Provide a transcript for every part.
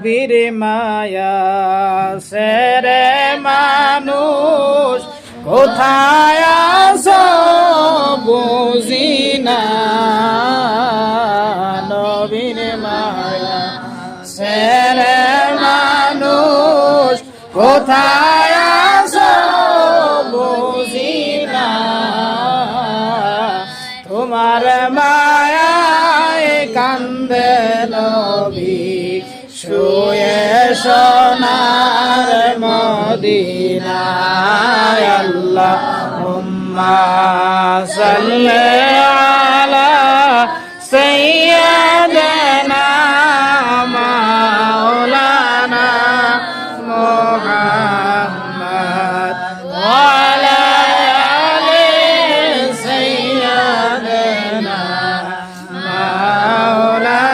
নবীর মায়া সেরে মানুষ কোথায় আছো বুঝি না নবীর মায়া সেরে মানুষ কোথায় আছো বুঝি না তোমার মায়ায় কান্দে নবী শুয়ে সোনার মদিনায় আল্লাহুম্মা সাল্লি আলা সাইয়্যিদিনা মাওলানা মুহাম্মদ ওয়া আলা আলি সাইয়্যিদিনা মাওলানা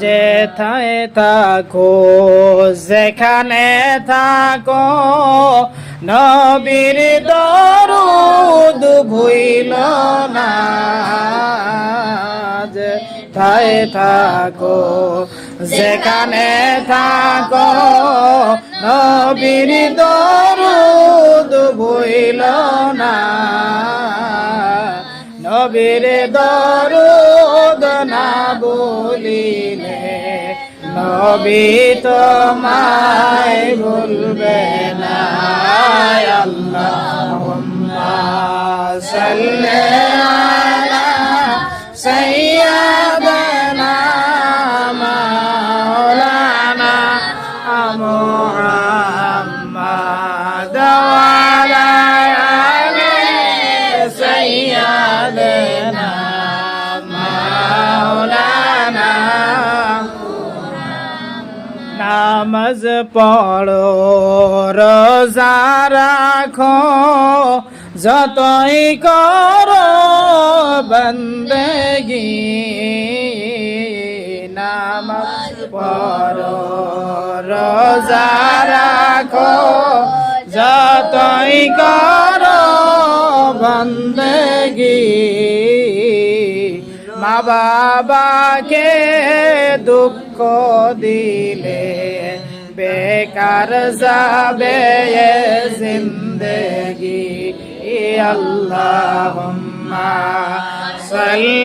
যেথায় থাকো যেখানে থাকো নবীর দরুদ ভুইল না যেথায় থাকো যেখানে থাকো নবীর দরুদ ভুইল না নবীর দরুদ না বলিলে নবী তোমায় ভুলবে না আল্লাহুম্মা সাল্লি আলা সাইয়্যিদিনা মাওলানা মুহাম্মদ ওয়া আলা আলি সাইয়্যিদিনা মাওলানা নামাজ পড়ো রোজা রাখো যতই করো বন্দেগি নামাজ পড়ো রোজা রাখো যতই করো বন্দেগি মা বাবাকে দুঃখ দিলে বেকার যাবে জিন্দেগি আল্লাহুম্মা সাল্লি